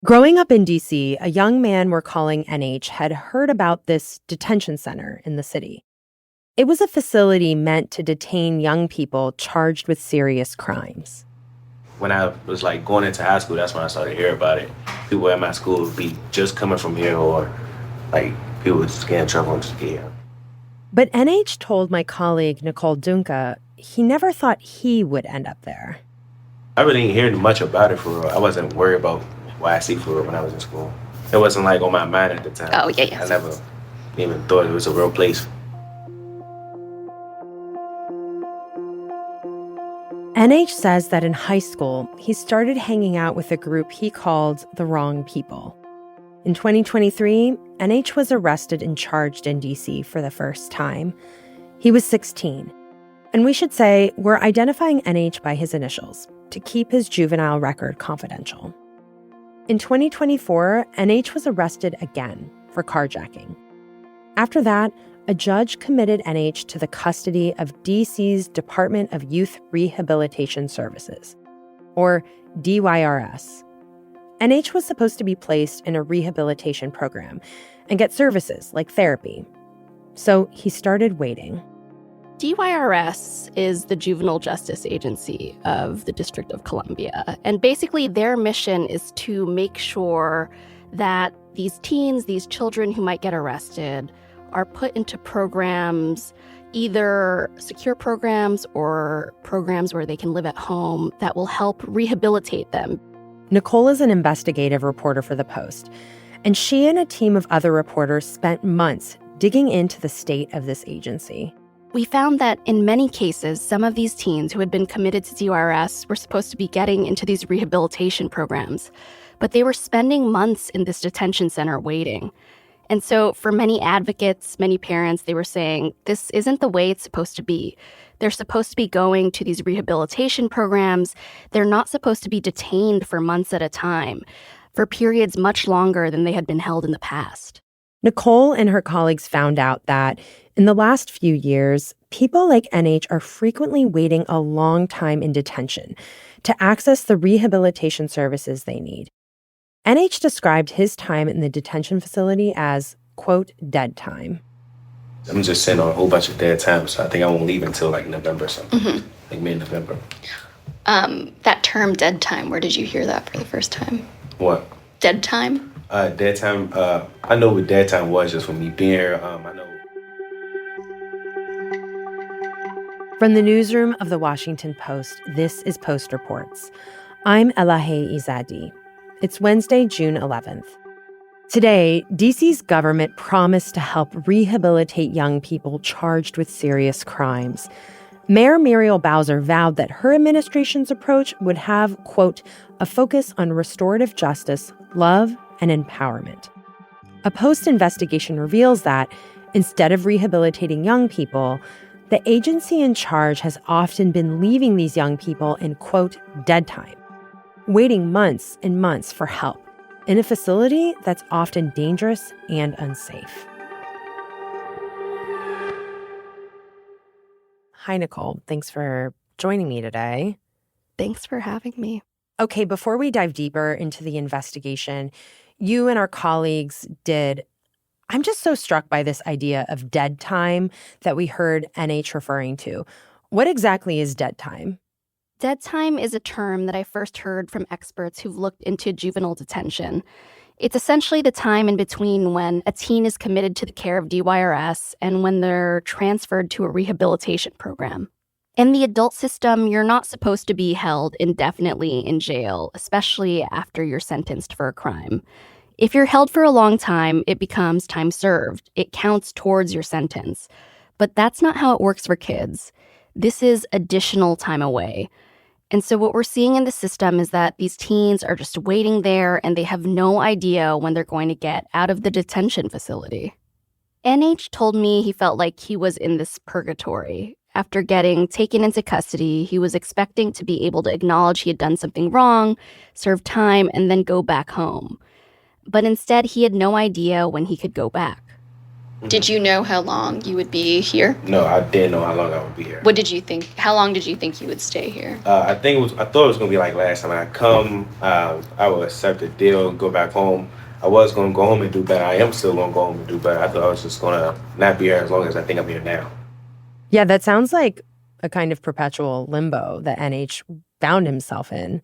Growing up in D.C., a young man we're calling NH had heard about this detention center in the city. It was a facility meant to detain young people charged with serious crimes. When I was going into high school, that's when I started to hear about it. People at my school would be just coming from here, or people would just get in trouble and just get here. But NH told my colleague Nicole Dunca he never thought he would end up there. I really didn't hear much about it for real. I wasn't worried about YC for real when I was in school. It wasn't on my mind at the time. Oh, yeah. I never even thought it was a real place. NH says that in high school, he started hanging out with a group he called the wrong people. In 2023, NH was arrested and charged in D.C. for the first time. He was 16. And we should say we're identifying NH by his initials to keep his juvenile record confidential. In 2024, NH was arrested again for carjacking. After that, a judge committed NH to the custody of D.C.'s Department of Youth Rehabilitation Services, or DYRS. NH was supposed to be placed in a rehabilitation program and get services like therapy. So he started waiting. DYRS is the juvenile justice agency of the District of Columbia. And basically their mission is to make sure that these teens, these children who might get arrested, are put into programs, either secure programs or programs where they can live at home that will help rehabilitate them. Nicole is an investigative reporter for The Post, and she and a team of other reporters spent months digging into the state of this agency. We found that in many cases, some of these teens who had been committed to DYRS were supposed to be getting into these rehabilitation programs, but they were spending months in this detention center waiting. And so for many advocates, many parents, they were saying, this isn't the way it's supposed to be. They're supposed to be going to these rehabilitation programs. They're not supposed to be detained for months at a time, for periods much longer than they had been held in the past. Nicole and her colleagues found out that in the last few years, people like NH are frequently waiting a long time in detention to access the rehabilitation services they need. NH described his time in the detention facility as, quote, dead time. I'm just sitting on a whole bunch of dead time, so I think I won't leave until November or something, mid-November. That term, dead time, where did you hear that for the first time? What? Dead time? Dead time, I know what dead time was just for me being here. I know. From the newsroom of The Washington Post, this is Post Reports. I'm Elahe Izadi. It's Wednesday, June 11th. Today, D.C.'s government promised to help rehabilitate young people charged with serious crimes. Mayor Muriel Bowser vowed that her administration's approach would have, quote, a focus on restorative justice, love, and empowerment. A Post investigation reveals that, instead of rehabilitating young people, the agency in charge has often been leaving these young people in, quote, dead time, waiting months and months for help in a facility that's often dangerous and unsafe. Hi, Nicole. Thanks for joining me today. Thanks for having me. Okay, before we dive deeper into the investigation, you and our colleagues did. I'm just so struck by this idea of dead time that we heard NH referring to. What exactly is dead time? Dead time is a term that I first heard from experts who've looked into juvenile detention. It's essentially the time in between when a teen is committed to the care of DYRS and when they're transferred to a rehabilitation program. In the adult system, you're not supposed to be held indefinitely in jail, especially after you're sentenced for a crime. If you're held for a long time, it becomes time served. It counts towards your sentence. But that's not how it works for kids. This is additional time away. And so what we're seeing in the system is that these teens are just waiting there and they have no idea when they're going to get out of the detention facility. NH told me he felt like he was in this purgatory. After getting taken into custody, he was expecting to be able to acknowledge he had done something wrong, serve time, and then go back home. But instead, he had no idea when he could go back. Did you know how long you would be here? No, I didn't know how long I would be here. What did you think? How long did you think you would stay here? I thought it was gonna be like last time. When I come, I would accept the deal and go back home. I was gonna go home and do better. I am still gonna go home and do better. I thought I was just gonna not be here as long as I think I'm here now. Yeah, that sounds like a kind of perpetual limbo that NH found himself in.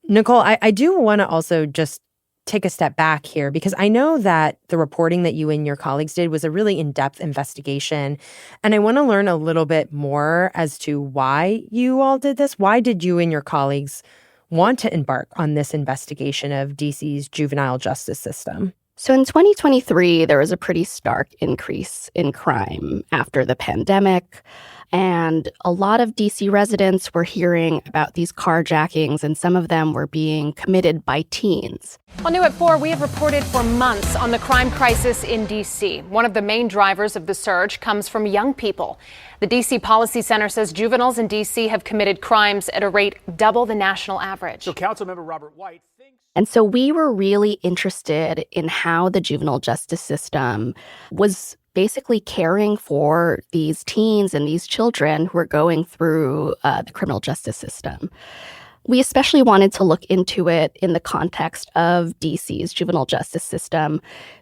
Nicole, I do want to also just take a step back here because I know that the reporting that you and your colleagues did was a really in-depth investigation. And I want to learn a little bit more as to why you all did this. Why did you and your colleagues want to embark on this investigation of DC's juvenile justice system? So in 2023, there was a pretty stark increase in crime after the pandemic. And a lot of DC residents were hearing about these carjackings, and some of them were being committed by teens. Well, new at 4, we have reported for months on the crime crisis in D.C. One of the main drivers of the surge comes from young people. The D.C. Policy Center says juveniles in D.C. have committed crimes at a rate double the national average. So Councilmember Robert White thinks... And so we were really interested in how the juvenile justice system was basically caring for these teens and these children who are going through the criminal justice system. We especially wanted to look into it in the context of DC's juvenile justice system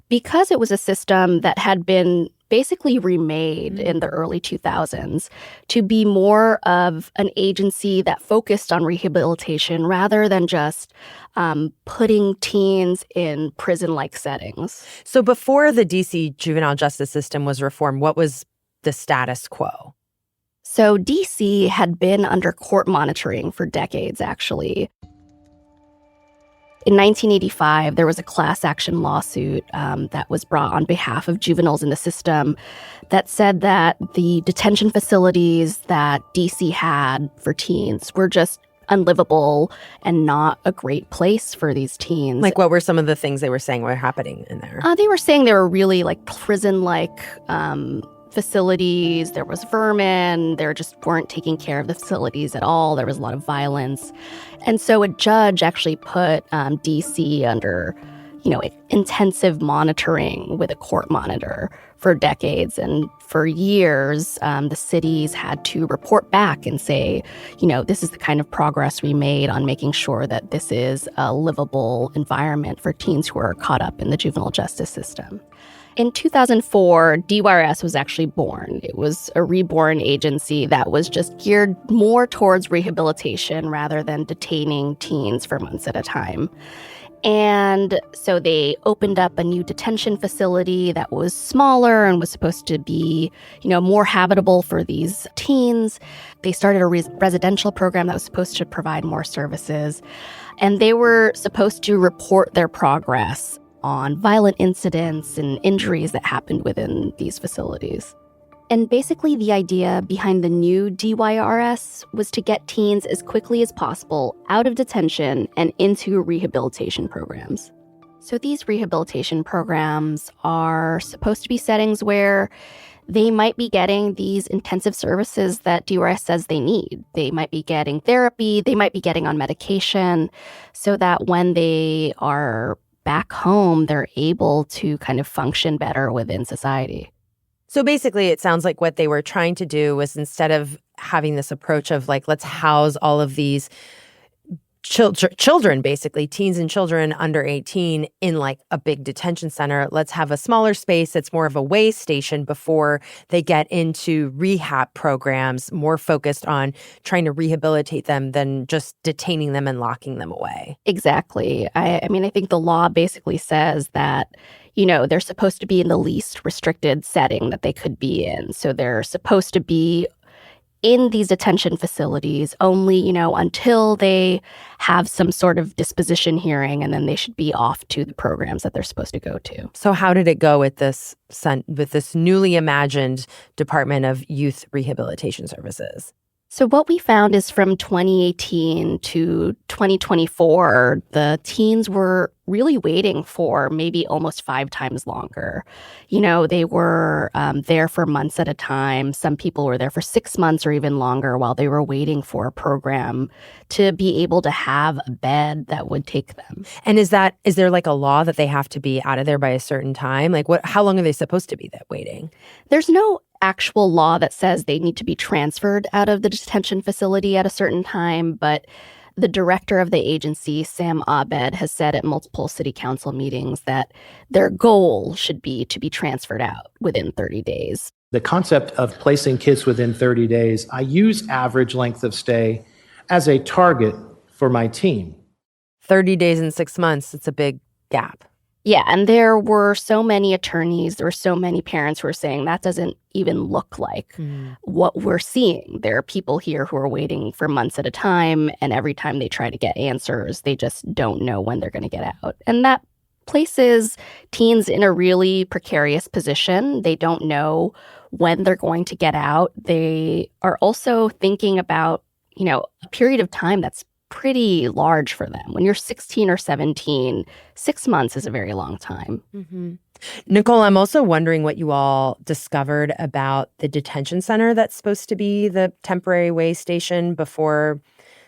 because it was a system that had been basically remade in the early 2000s to be more of an agency that focused on rehabilitation rather than just putting teens in prison-like settings. So before the DC juvenile justice system was reformed, what was the status quo? So DC had been under court monitoring for decades, actually. In 1985, there was a class action lawsuit that was brought on behalf of juveniles in the system that said that the detention facilities that DC had for teens were just unlivable and not a great place for these teens. Like, what were some of the things they were saying were happening in there? They were saying they were really like prison-like facilities. There was vermin. They just weren't taking care of the facilities at all. There was a lot of violence. And so a judge actually put DC under, intensive monitoring with a court monitor for decades. And for years, the cities had to report back and say, this is the kind of progress we made on making sure that this is a livable environment for teens who are caught up in the juvenile justice system. In 2004, DYRS was actually born. It was a reborn agency that was just geared more towards rehabilitation rather than detaining teens for months at a time. And so they opened up a new detention facility that was smaller and was supposed to be, more habitable for these teens. They started a residential program that was supposed to provide more services. And they were supposed to report their progress on violent incidents and injuries that happened within these facilities. And basically the idea behind the new DYRS was to get teens as quickly as possible out of detention and into rehabilitation programs. So these rehabilitation programs are supposed to be settings where they might be getting these intensive services that DYRS says they need. They might be getting therapy, they might be getting on medication, so that when they are back home, they're able to kind of function better within society. So basically, it sounds like what they were trying to do was, instead of having this approach of like, let's house all of these children, basically teens and children under 18 in like a big detention center, let's have a smaller space that's more of a way station before they get into rehab programs, more focused on trying to rehabilitate them than just detaining them and locking them away. Exactly. I mean, I think the law basically says that they're supposed to be in the least restricted setting that they could be in. So they're supposed to be in these detention facilities only, until they have some sort of disposition hearing, and then they should be off to the programs that they're supposed to go to. So how did it go with this newly imagined Department of Youth Rehabilitation Services? So what we found is from 2018 to 2024, the teens were really waiting for maybe almost 5 times longer. They were there for months at a time. Some people were there for 6 months or even longer while they were waiting for a program to be able to have a bed that would take them. And is there like a law that they have to be out of there by a certain time? Like how long are they supposed to be waiting? There's no actual law that says they need to be transferred out of the detention facility at a certain time, but the director of the agency, Sam Abed, has said at multiple city council meetings that their goal should be to be transferred out within 30 days. The concept of placing kids within 30 days, I use average length of stay as a target for my team. 30 days and 6 months, it's a big gap. Yeah, and there were so many attorneys, there were so many parents who were saying that doesn't even look like what we're seeing. There are people here who are waiting for months at a time, and every time they try to get answers, they just don't know when they're going to get out. And that places teens in a really precarious position. They don't know when they're going to get out. They are also thinking about, a period of time that's pretty large for them. When you're 16 or 17, 6 months is a very long time. Mm-hmm. Nicole, I'm also wondering what you all discovered about the detention center that's supposed to be the temporary way station before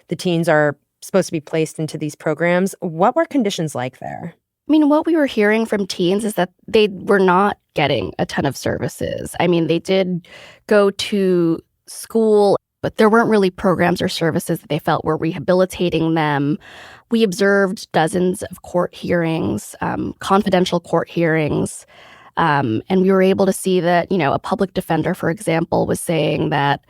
the teens are supposed to be placed into these programs. What were conditions like there? What we were hearing from teens is that they were not getting a ton of services. They did go to school, but there weren't really programs or services that they felt were rehabilitating them. We observed dozens of court hearings, confidential court hearings, and we were able to see that, a public defender, for example, was saying that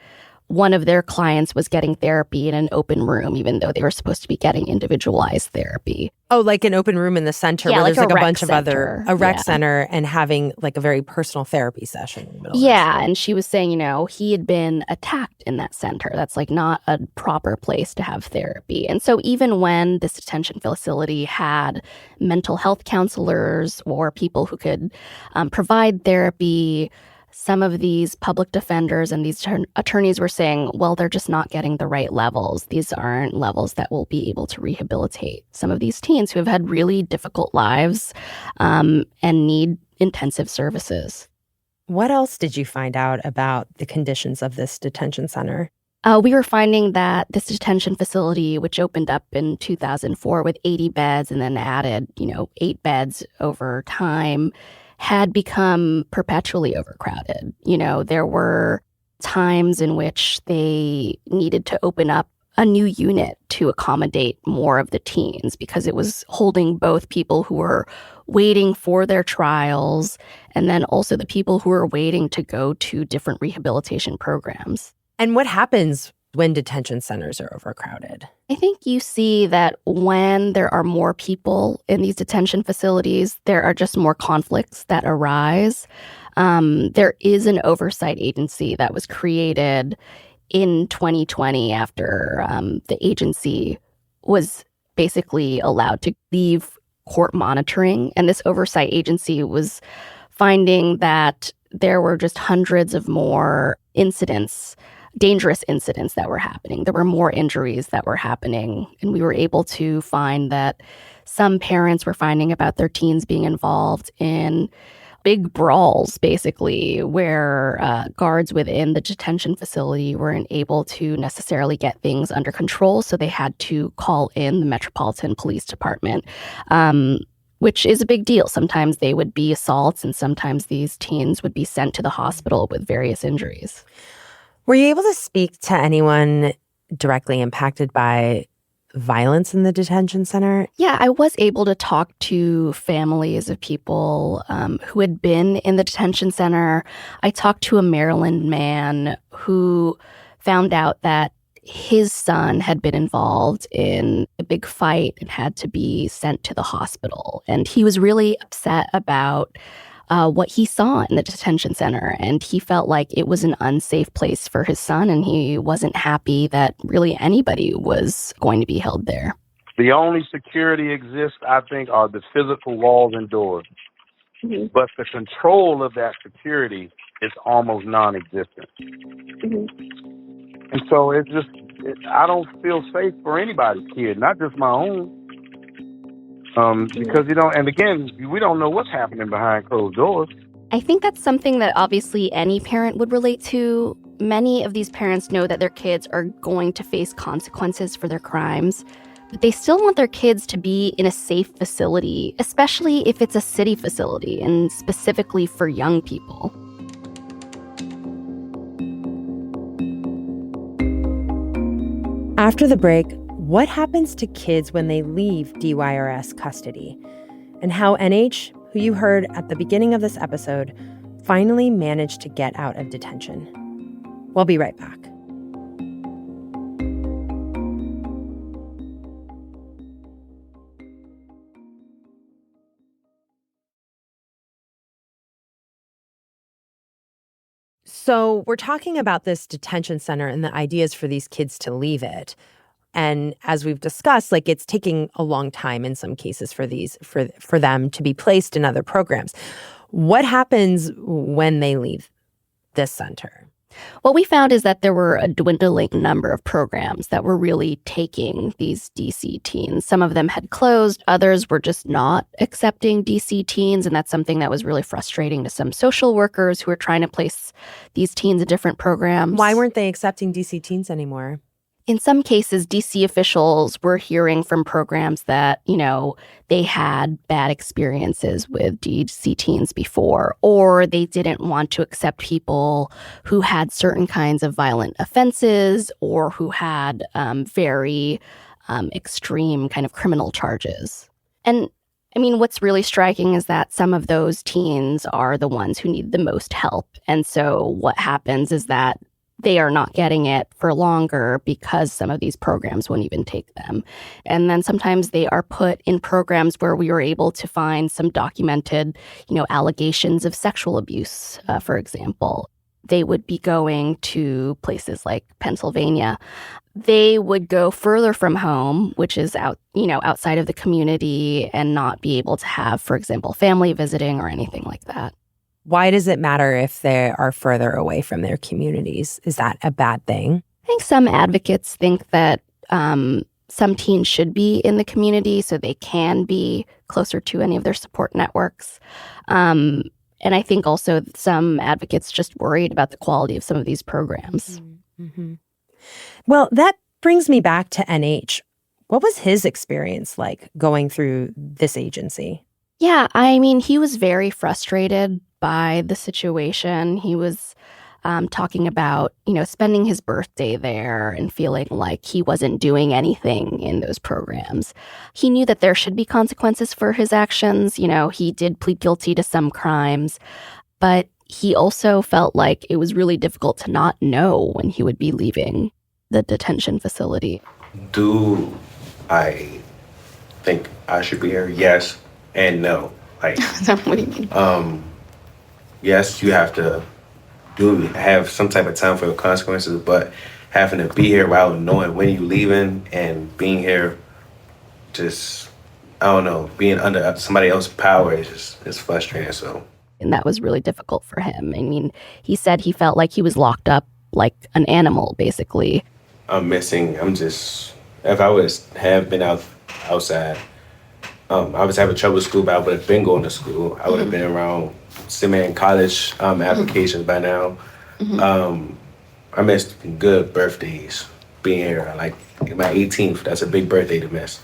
one of their clients was getting therapy in an open room, even though they were supposed to be getting individualized therapy. Oh, like an open room in the center where there's like a rec bunch center. of a rec center and having like a very personal therapy session in the middle. Yeah, and she was saying, he had been attacked in that center. That's like not a proper place to have therapy. And so even when this detention facility had mental health counselors or people who could provide therapy, some of these public defenders and these attorneys were saying, well, they're just not getting the right levels. These aren't levels that will be able to rehabilitate some of these teens who have had really difficult lives and need intensive services. What else did you find out about the conditions of this detention center? We were finding that this detention facility, which opened up in 2004 with 80 beds and then added, 8 beds over time, had become perpetually overcrowded. There were times in which they needed to open up a new unit to accommodate more of the teens because it was holding both people who were waiting for their trials and then also the people who were waiting to go to different rehabilitation programs. And what happens when detention centers are overcrowded? I think you see that when there are more people in these detention facilities, there are just more conflicts that arise. There is an oversight agency that was created in 2020 after the agency was basically allowed to leave court monitoring. And this oversight agency was finding that there were just hundreds of more dangerous incidents that were happening. There were more injuries that were happening. And we were able to find that some parents were finding about their teens being involved in big brawls, basically, where guards within the detention facility weren't able to necessarily get things under control. So they had to call in the Metropolitan Police Department, which is a big deal. Sometimes they would be assaults and sometimes these teens would be sent to the hospital with various injuries. Were you able to speak to anyone directly impacted by violence in the detention center? Yeah, I was able to talk to families of people who had been in the detention center. I talked to a Maryland man who found out that his son had been involved in a big fight and had to be sent to the hospital. And he was really upset about what he saw in the detention center. And he felt like it was an unsafe place for his son. And he wasn't happy that really anybody was going to be held there. The only security exists, I think, are the physical walls and doors. Mm-hmm. But the control of that security is almost non-existent. Mm-hmm. And so I don't feel safe for anybody's kid, not just my own. Because, and again, we don't know what's happening behind closed doors. I think that's something that obviously any parent would relate to. Many of these parents know that their kids are going to face consequences for their crimes, but they still want their kids to be in a safe facility, especially if it's a city facility and specifically for young people. After the break, what happens to kids when they leave DYRS custody? And how NH, who you heard at the beginning of this episode, finally managed to get out of detention. We'll be right back. So we're talking about this detention center and the ideas for these kids to leave it. And as we've discussed, it's taking a long time in some cases for them to be placed in other programs. What happens when they leave this center? What we found is that there were a dwindling number of programs that were really taking these DC teens. Some of them had closed, others were just not accepting DC teens, and that's something that was really frustrating to some social workers who were trying to place these teens in different programs. Why weren't they accepting DC teens anymore? In some cases, DC officials were hearing from programs that, they had bad experiences with DC teens before, or they didn't want to accept people who had certain kinds of violent offenses or who had very extreme kind of criminal charges. And what's really striking is that some of those teens are the ones who need the most help. And so what happens is that they are not getting it for longer because some of these programs won't even take them. And then sometimes they are put in programs where we were able to find some documented, allegations of sexual abuse, for example. They would be going to places like Pennsylvania. They would go further from home, which is outside of the community, and not be able to have, for example, family visiting or anything like that. Why does it matter if they are further away from their communities? Is that a bad thing? I think some advocates think that some teens should be in the community so they can be closer to any of their support networks. And I think also some advocates just worried about the quality of some of these programs. Mm-hmm. Well, that brings me back to NH. What was his experience like going through this agency? Yeah, he was very frustrated by the situation. He was talking about, spending his birthday there and feeling like he wasn't doing anything in those programs. He knew that there should be consequences for his actions. He did plead guilty to some crimes, but he also felt like it was really difficult to not know when he would be leaving the detention facility. Do I think I should be here? Yes and no. What do you mean? Yes, you have to have some type of time for the consequences, but having to be here without knowing when you're leaving and being here, just, I don't know, being under somebody else's power is frustrating. So, and that was really difficult for him. He said he felt like he was locked up like an animal, basically. If I have been outside, I was having trouble with school, but I would have been going to school. I would have been around submitting college applications by now. I missed good birthdays being here. Like my 18th, that's a big birthday to miss.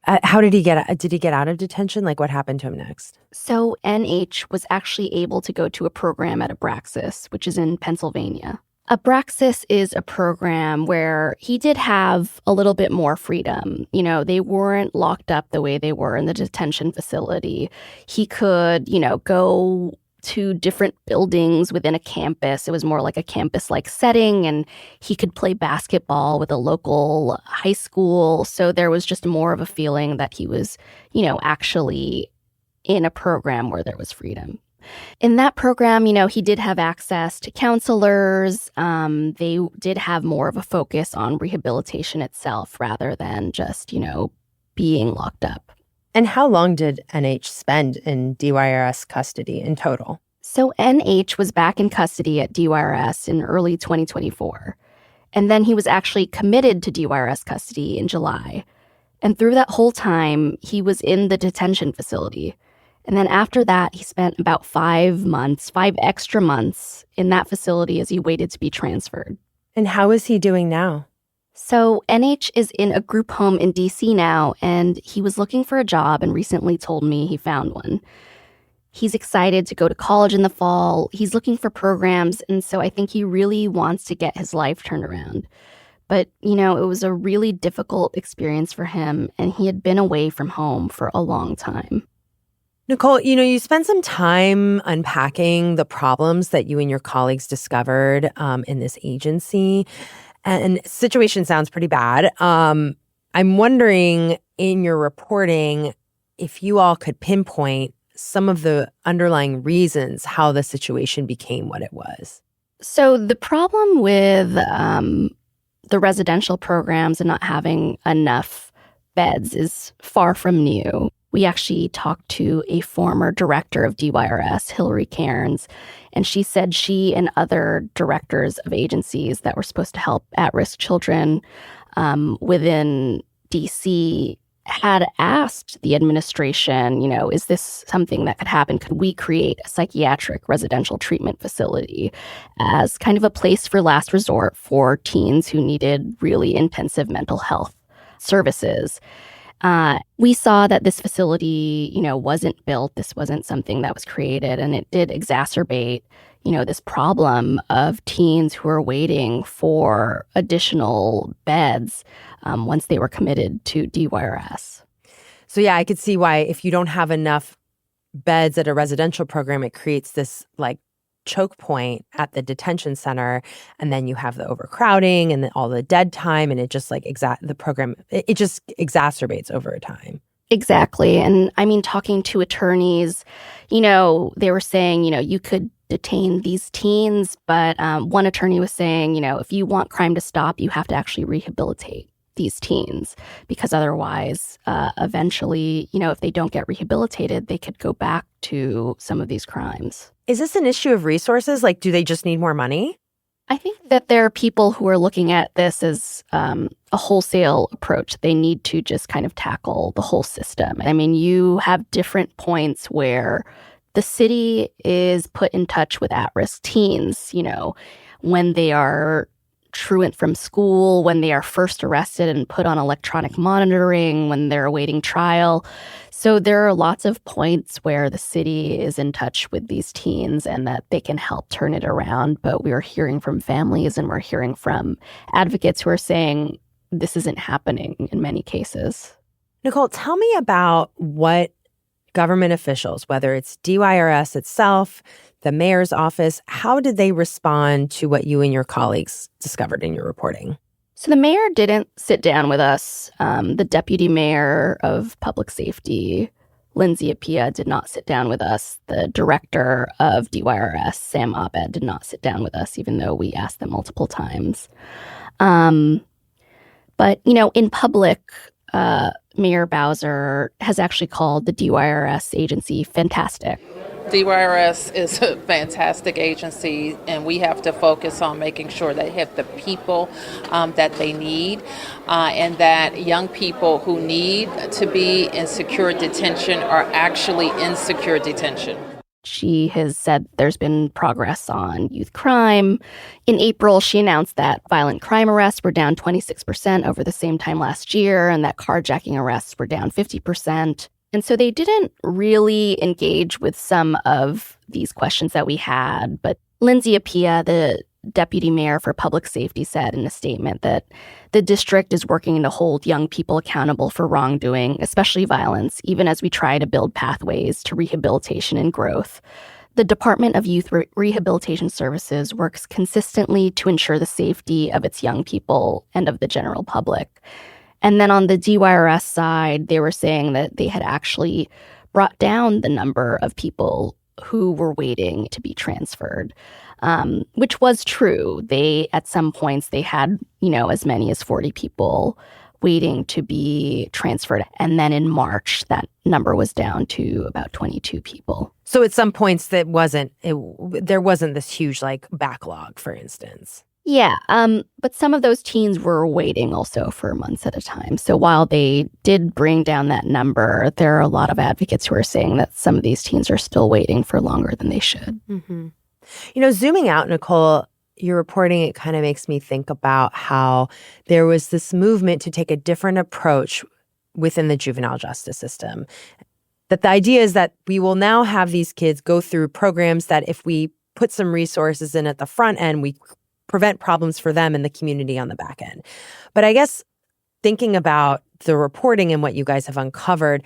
How did he get out of detention? What happened to him next? So NH was actually able to go to a program at Abraxas, which is in Pennsylvania. Abraxas is a program where he did have a little bit more freedom. They weren't locked up the way they were in the detention facility. He could, go to different buildings within a campus. It was more like a campus-like setting, and he could play basketball with a local high school. So there was just more of a feeling that he was, actually in a program where there was freedom. In that program, he did have access to counselors. They did have more of a focus on rehabilitation itself rather than just, being locked up. And how long did NH spend in DYRS custody in total? So NH was back in custody at DYRS in early 2024. And then he was actually committed to DYRS custody in July. And through that whole time, he was in the detention facility. And then after that, he spent about 5 months, 5 extra months in that facility as he waited to be transferred. And how is he doing now? So NH is in a group home in DC now, and he was looking for a job and recently told me he found one. He's excited to go to college in the fall. He's looking for programs, and so I think he really wants to get his life turned around. But, it was a really difficult experience for him, and he had been away from home for a long time. Nicole, you spent some time unpacking the problems that you and your colleagues discovered in this agency, and the situation sounds pretty bad. I'm wondering, in your reporting, if you all could pinpoint some of the underlying reasons how the situation became what it was. So the problem with the residential programs and not having enough beds is far from new. We actually talked to a former director of DYRS, Hillary Cairns, and she said she and other directors of agencies that were supposed to help at-risk children within DC had asked the administration, is this something that could happen? Could we create a psychiatric residential treatment facility as kind of a place for last resort for teens who needed really intensive mental health services? We saw that this facility, wasn't built. This wasn't something that was created, and it did exacerbate, this problem of teens who are waiting for additional beds once they were committed to DYRS. So yeah, I could see why if you don't have enough beds at a residential program, it creates this choke point at the detention center, and then you have the overcrowding and all the dead time, and it just the program, it just exacerbates over time. Exactly. And I mean, talking to attorneys, they were saying, you could detain these teens, but one attorney was saying, if you want crime to stop, you have to actually rehabilitate these teens, because otherwise, eventually, if they don't get rehabilitated, they could go back to some of these crimes. Is this an issue of resources? Do they just need more money? I think that there are people who are looking at this as a wholesale approach. They need to just kind of tackle the whole system. I mean, you have different points where the city is put in touch with at-risk teens, when they are truant from school, when they are first arrested and put on electronic monitoring, when they're awaiting trial. So there are lots of points where the city is in touch with these teens and that they can help turn it around. But we are hearing from families and we're hearing from advocates who are saying this isn't happening in many cases. Nicole, tell me about what government officials, whether it's DYRS itself, the mayor's office, how did they respond to what you and your colleagues discovered in your reporting? So the mayor didn't sit down with us. The deputy mayor of public safety, Lindsay Appiah, did not sit down with us. The director of DYRS, Sam Abed, did not sit down with us, even though we asked them multiple times. But, in public, Mayor Bowser has actually called the DYRS agency fantastic. DYRS is a fantastic agency, and we have to focus on making sure they have the people that they need, and that young people who need to be in secure detention are actually in secure detention. She has said there's been progress on youth crime. In April, she announced that violent crime arrests were down 26% over the same time last year, and that carjacking arrests were down 50%. And so they didn't really engage with some of these questions that we had. But Lindsay Appiah, the deputy mayor for public safety, said in a statement that the district is working to hold young people accountable for wrongdoing, especially violence, even as we try to build pathways to rehabilitation and growth. The Department of Youth Rehabilitation Services works consistently to ensure the safety of its young people and of the general public. And then on the DYRS side, they were saying that they had actually brought down the number of people who were waiting to be transferred, which was true. At some points, they had, as many as 40 people waiting to be transferred. And then in March, that number was down to about 22 people. So at some points there wasn't this huge backlog, for instance. Yeah, but some of those teens were waiting also for months at a time. So while they did bring down that number, there are a lot of advocates who are saying that some of these teens are still waiting for longer than they should. Mm-hmm. Zooming out, Nicole, your reporting, it kind of makes me think about how there was this movement to take a different approach within the juvenile justice system. That the idea is that we will now have these kids go through programs that if we put some resources in at the front end, we prevent problems for them and the community on the back end. But I guess thinking about the reporting and what you guys have uncovered,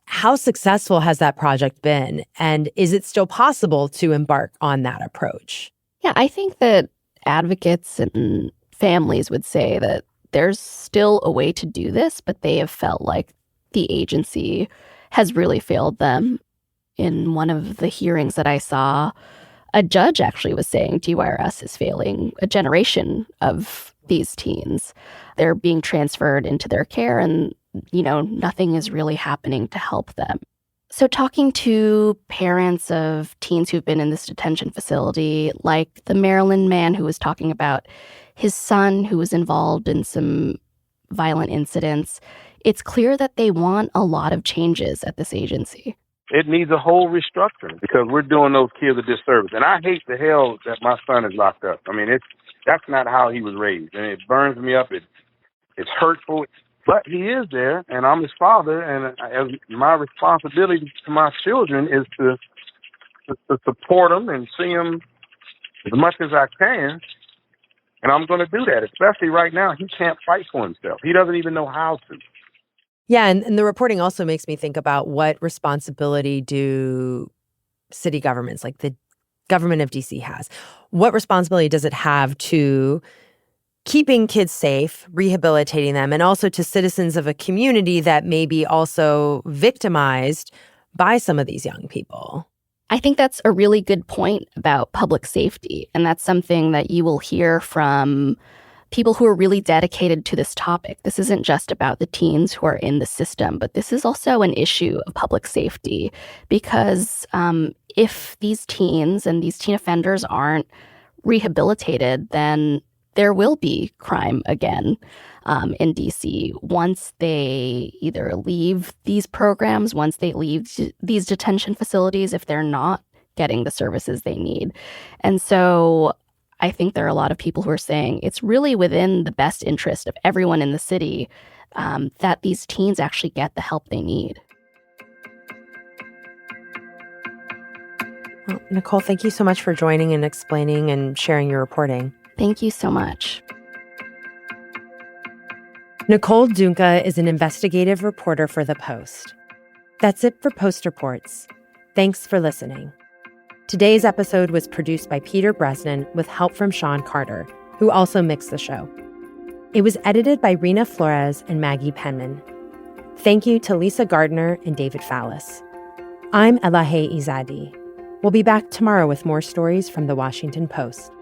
how successful has that project been? And is it still possible to embark on that approach? Yeah, I think that advocates and families would say that there's still a way to do this, but they have felt like the agency has really failed them. In one of the hearings that I saw, a judge actually was saying DYRS is failing a generation of these teens. They're being transferred into their care and, nothing is really happening to help them. So talking to parents of teens who've been in this detention facility, like the Maryland man who was talking about his son who was involved in some violent incidents, it's clear that they want a lot of changes at this agency. It needs a whole restructuring because we're doing those kids a disservice. And I hate the hell that my son is locked up. I mean, that's not how he was raised. And it burns me up. It's hurtful. But he is there, and I'm his father, and my responsibility to my children is to support them and see them as much as I can. And I'm going to do that, especially right now. He can't fight for himself. He doesn't even know how to. Yeah, and the reporting also makes me think about what responsibility do city governments, like the government of D.C. has. What responsibility does it have to keeping kids safe, rehabilitating them, and also to citizens of a community that may be also victimized by some of these young people? I think that's a really good point about public safety. And that's something that you will hear from people who are really dedicated to this topic. This isn't just about the teens who are in the system, but this is also an issue of public safety. Because if these teens and these teen offenders aren't rehabilitated, then there will be crime again in D.C. once they either leave these programs, once they leave these detention facilities, if they're not getting the services they need. And so I think there are a lot of people who are saying it's really within the best interest of everyone in the city that these teens actually get the help they need. Well, Nicole, thank you so much for joining and explaining and sharing your reporting. Thank you so much. Nicole Dunca is an investigative reporter for The Post. That's it for Post Reports. Thanks for listening. Today's episode was produced by Peter Bresnan with help from Sean Carter, who also mixed the show. It was edited by Rena Flores and Maggie Penman. Thank you to Lisa Gardner and David Fallis. I'm Elahe Izadi. We'll be back tomorrow with more stories from The Washington Post.